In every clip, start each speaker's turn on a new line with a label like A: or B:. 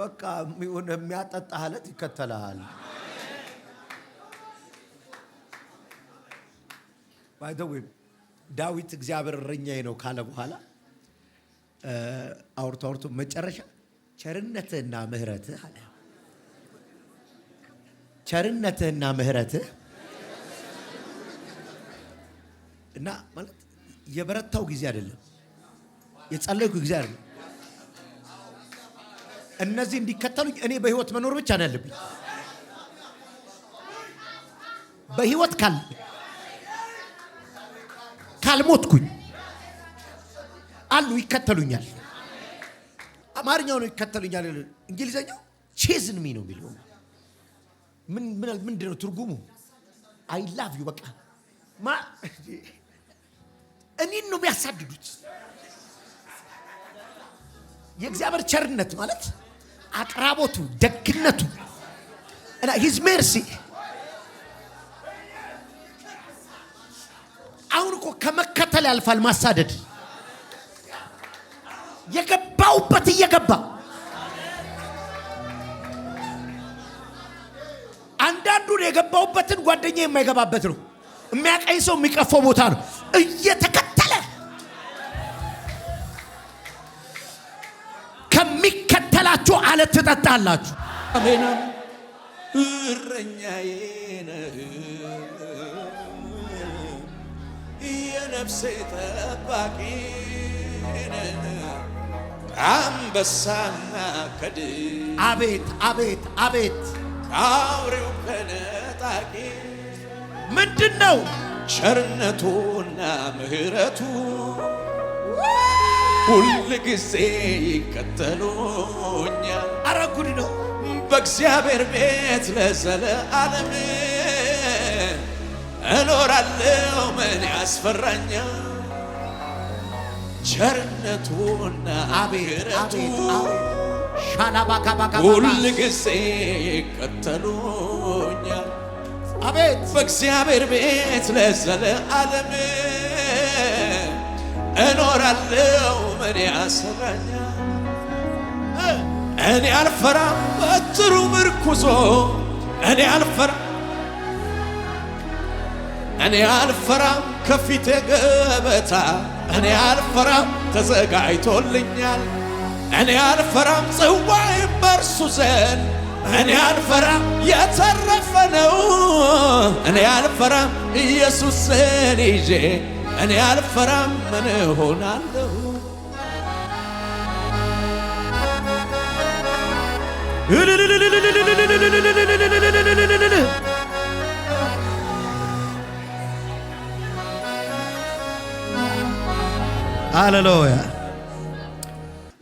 A: በቃ የሚያጠጣ ሐለት ይከተላል። ባይደው ዳዊት እግዚአብሔር እረኛዬ ነው ካለ በኋላ አውርቶ መጨረሻ ቸርነትህና ምሕረትህ አለ። ቸርነትህና ምሕረትህ እና ማለት የበረታው ጊዜ አይደለም፣ የጸለይኩ ጊዜ አይደለም። እነዚህ እንዲከተሉኝ እኔ በህይወት መኖር ብቻ ነው ያለብኝ። በህይወት ካልሞትኩኝ አሉ ይከተሉኛል። አማርኛው ነው ይከተሉኛል። እንግሊዘኛው ቼዝን ሚ ነው የሚለው። ምንድነው ትርጉሙ? አይ ላቭ ዩ በቃ እኔን ነው የሚያሳድዱት። የእግዚአብሔር ቸርነት ማለት አቅራቦቱ፣ ደግነቱ እና ሂዝ ሜርሲ። አሁን እኮ ከመከተል ያልፋል ማሳደድ። የገባውበት እየገባ አንዳንዱን የገባውበትን ጓደኛ የማይገባበት ነው። የሚያቀኝ ሰው የሚቀፈው ቦታ ነው። እየተከተለ ከሚከተላችሁ አለት ትጠጣላችሁ።
B: አሜን። እረኛዬ ነህ የነፍሴ ጠባቂ ነህ አንበሳና ከድብ
A: አቤት አቤት አቤት
B: አውሬው ከነጣቂ
A: ምንድነው
B: ቸርነቱና ምሕረቱ ሁል ጊዜ ይከተሉኛል።
A: አረ ጉድ ነው።
B: በእግዚአብሔር ቤት ለዘለዓለም እኖራለሁ። ምን ያስፈራኛል? ቸርነቱና ምሕረቱ ሁል ጊዜ ይከተሉኛል።
A: አቤት
B: በእግዚአብሔር ቤት ለዘለዓለም እኖራለሁ። ምን ያስፈራኛል? እኔ አልፈራም። በትሩ ምርኩዞ እኔ አልፈራም። ከፊቴ ገበታ እኔ አልፈራም። ተዘጋጅቶልኛል። እኔ አልፈራም። ጽዋዬም በእርሱ ዘንድ እኔ አልፈራም። የተረፈ ነው። እኔ አልፈራም። ኢየሱስን ይዤ እኔ አልፈራም። ምን እሆናለሁ?
A: ሃሌሉያ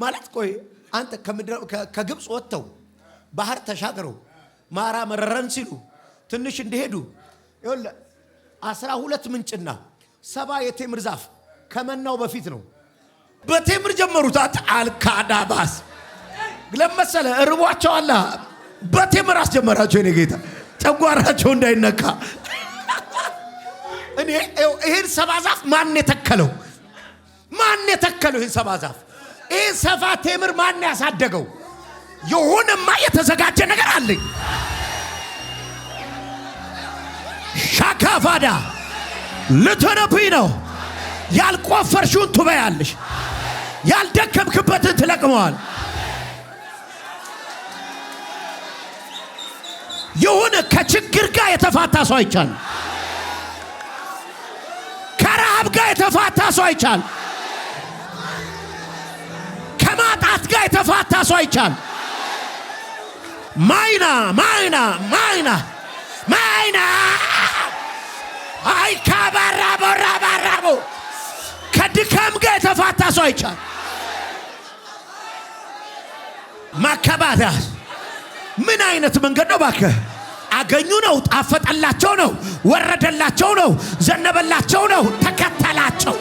A: ማለት ቆይ አንተ ከግብፅ ወጥተው ባህር ተሻገረው ማራ መረረን ሲሉ ትንሽ እንደሄዱ ይኸውልህ 12 ምንጭና 7 የቴምር ዛፍ ከመናው በፊት ነው። በቴምር ጀመሩት። አልካዳባስ ለመሰለ እርቧቸው አለ። በቴምር አስጀመራቸው። የኔ ጌታ ጨጓራቸው እንዳይነካ። እኔ ይሄን 7 ዛፍ ማን የተከለው? ይሄን 7 ዛፍ ይሄን 7 ቴምር ማን ያሳደገው? የሆነማ የተዘጋጀ ነገር አለኝ። ሻካፋዳ ልትነብይ ነው። ያልቆፈርሽውን ትበያለሽ። ያልደከምክበትን ትለቅመዋል። የሆነ ከችግር ጋር የተፋታ ሰው አይቻል። ከረሃብ ጋር የተፋታ ሰው አይቻል። ከማጣት ጋር የተፋታ ሰው አይቻል። ማይና አይ ካባራቦ ከድካም ጋር የተፋታ ሰው አይቻል። ማከባዳ ምን አይነት መንገድ ነው ባከ? አገኙ ነው፣ ጣፈጠላቸው ነው፣ ወረደላቸው ነው፣ ዘነበላቸው ነው፣ ተከተላቸው።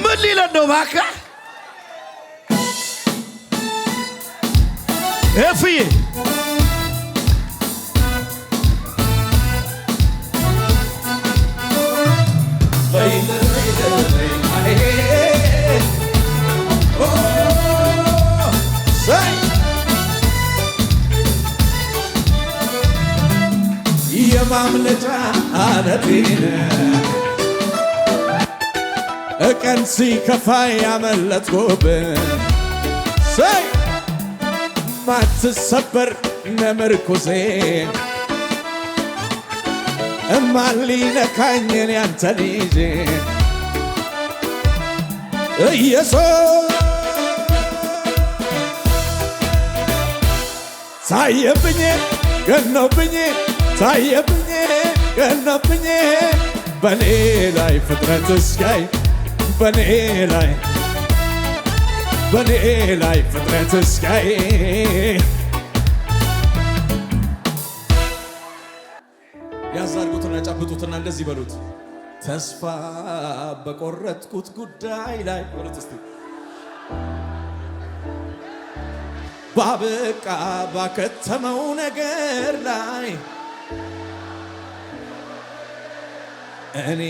A: ምን ሊለን ነው ባከ? እፍዬ
B: ማምለጫ አለቴነ ቀን ሲከፋ ያመለጥኩብህ ሰይ ማትሰበር ነምርኩዜ ማን ሊነካኝን ያንተ ልጅ ኢየሱስ ታየብኝ ገኖብኝ ታየብኝ ገኖብኝ በኔ ላይ ፍጥረት እስካይ በኔ ላይ ፍጥረት እስካይ ያዛርጉትና ጨብጡትና እንደዚህ በሉት ተስፋ በቆረጥኩት ጉዳይ ላይ በሉት እስቲ ባበቃ ባከተመው ነገር ላይ እኔ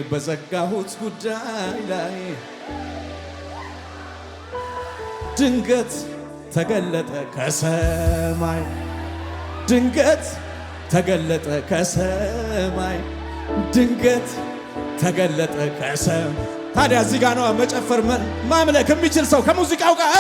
B: በዘጋሁት ጉዳይ ላይ ድንገት ተገለጠ ከሰማይ ድንገት ተገለጠ ከሰማይ ድንገት ተገለጠ ከሰማይ። ታዲያ እዚህ ጋር ነው መጨፈር ማምለክ የሚችል ሰው ከሙዚቃው ጋር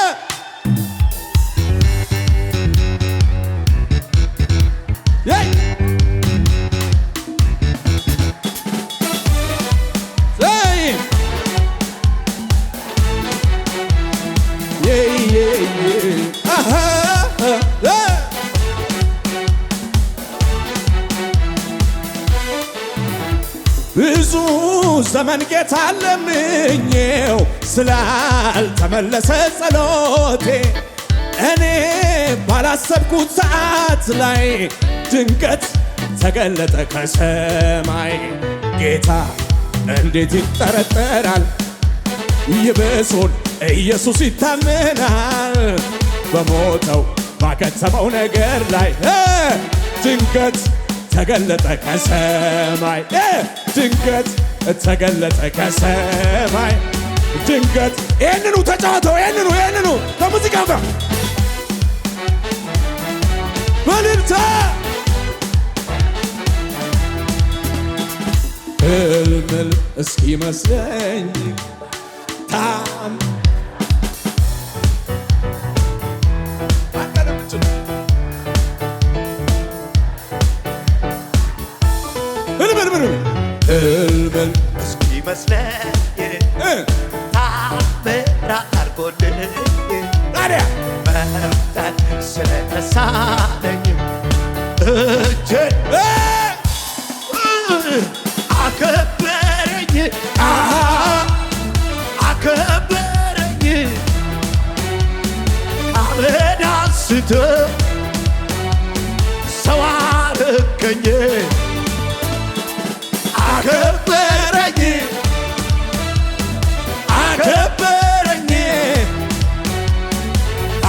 B: ብዙ ዘመን ጌታ ለምኜው ስላልተመለሰ ጸሎቴ እኔ ባላሰብኩት ሰዓት ላይ ድንገት ተገለጠ ከሰማይ። ጌታ እንዴት ይጠረጠራል? ይብሱን ኢየሱስ ይታመናል። በሞተው ባከተመው ነገር ላይ ድንገት ተገለጠ ከሰማይ ድንገት ተገለጠ ከሰማይ ድንገት። ይህንኑ ተጫወተው ይህንኑ ከሙዚቃው ጋር በልልታ ህልም እስኪመስለኝ ታም ህልም
A: እስኪመስለኝ ታምራት አድርጎልኝ
B: ታዲያ
A: መርዳት ስለተሳነኝ እጄን አከበረኝ አከበረኝ አመድ አንስተህ ሰው አረከኝ አከበረኝ አከበረኝ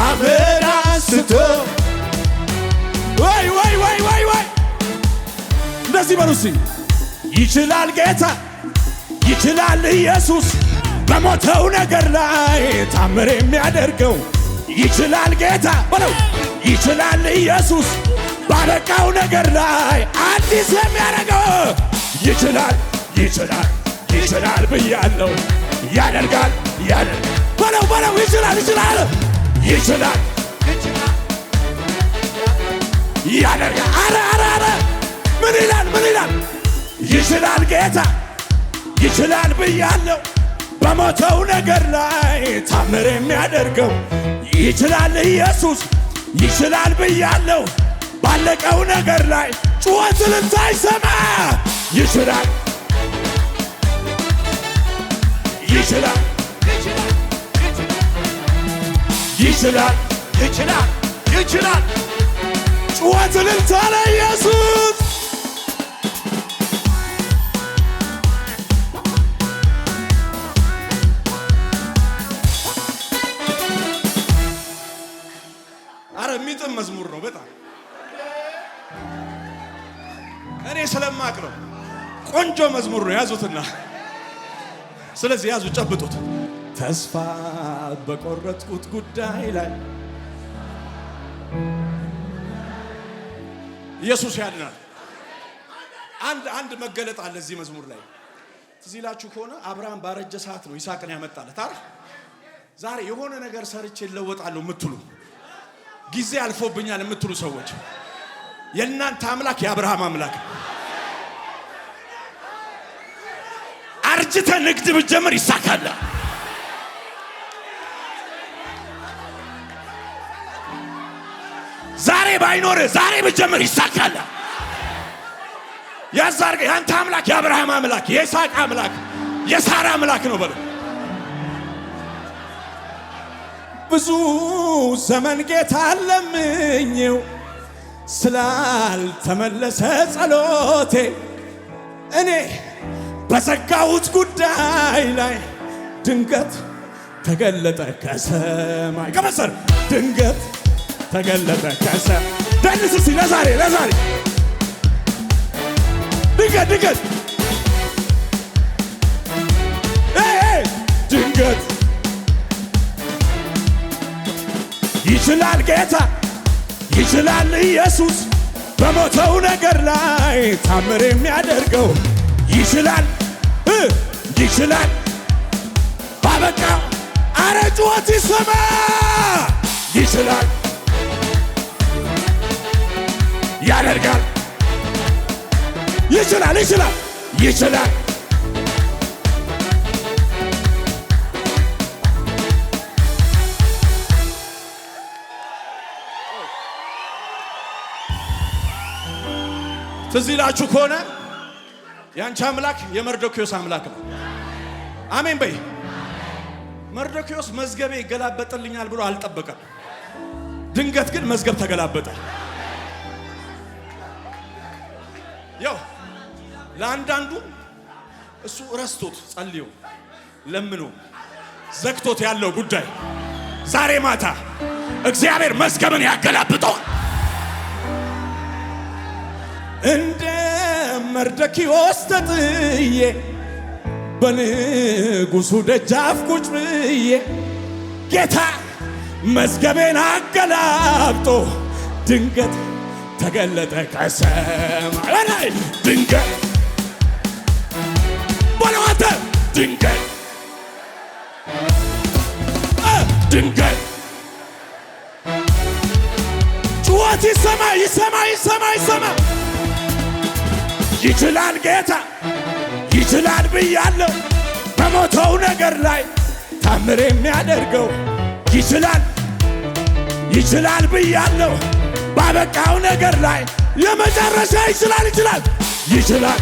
A: አመድ አንስተህ
B: ወይ እንደዚህ በሉ እስኪ ይችላል ጌታ ይችላል ኢየሱስ በሞተው ነገር ላይ ታምር የሚያደርገው ይችላል ጌታ በለው ይችላል ኢየሱስ ባበቃው ነገር ላይ አዲስ የሚያደርገው ይችላል ብያለሁ ያደርጋል በለው ይችላል ያደርጋል አረ ምን ይላል ይችላል ጌታ ይችላል ብያለሁ በሞተው ነገር ላይ ታምር የሚያደርገው ይችላል ኢየሱስ ይችላል ብያለሁ ባለቀው ነገር ላይ ጩኸትን እንዳይሰማ ይችላል ጩኸትን እንዳለ ኢየሱስ የሚጥም መዝሙር ነው። በጣም እኔ ስለማቅ ነው። ቆንጆ መዝሙር ነው። ያዙትና ስለዚህ ያዙ፣ ጨብጡት። ተስፋ በቆረጥኩት ጉዳይ ላይ ኢየሱስ ያድናል። አንድ መገለጥ አለ እዚህ መዝሙር ላይ። ትዝ ይላችሁ ከሆነ አብርሃም ባረጀ ሰዓት ነው ይስሐቅን ያመጣለት አይደል? ዛሬ የሆነ ነገር ሰርቼ እለወጣለሁ የምትሉ ጊዜ አልፎብኛል የምትሉ ሰዎች የእናንተ አምላክ የአብርሃም አምላክ። አርጅተ ንግድ ብትጀምር ይሳካል። ዛሬ ባይኖር ዛሬ ብትጀምር ይሳካል። ያዛርገ ያንተ አምላክ የአብርሃም አምላክ የይስሐቅ አምላክ የሳራ አምላክ ነው በለው። ብዙ ዘመን ጌታ ለምኜው ስላልተመለሰ ጸሎቴ እኔ በዘጋሁት ጉዳይ ላይ ድንገት ተገለጠ ከሰማይ ከመሰር ድንገት ተገለጠ ከሰማይ። ደንስ እስቲ ለዛሬ ድንገት ድንገት ይችላል ጌታ ይችላል ኢየሱስ በሞተው ነገር ላይ ታምር የሚያደርገው ይችላል ባበቃ አረ ጩኸት ይሰማ ይችላል ያደርጋል ይችላል ትዝ ይላችሁ ከሆነ ያንቺ አምላክ የመርዶክዮስ አምላክ ነው። አሜን በይ። መርዶክዮስ መዝገቤ ይገላበጥልኛል ብሎ አልጠበቀም። ድንገት ግን መዝገብ ተገላበጠ። ያው ለአንዳንዱ እሱ ረስቶት ጸልዮ ለምኖ ዘግቶት ያለው ጉዳይ ዛሬ ማታ እግዚአብሔር መዝገብን ያገላብጠዋል። እንደ መርዶክዮስ ተጥዬ በንጉሡ ደጃፍ ቁጭ ብዬ ጌታ መዝገቤን አገላብጦ ድንገት ተገለጠ ከሰማይ ላይ ድንገት በለዋተ ድንገት ጩኸት ይሰማ ይችላል ጌታ ይችላል ብያለሁ በሞተው ነገር ላይ ታምር የሚያደርገው ይችላል ብያለሁ ባበቃው ነገር ላይ የመጨረሻ ይችላል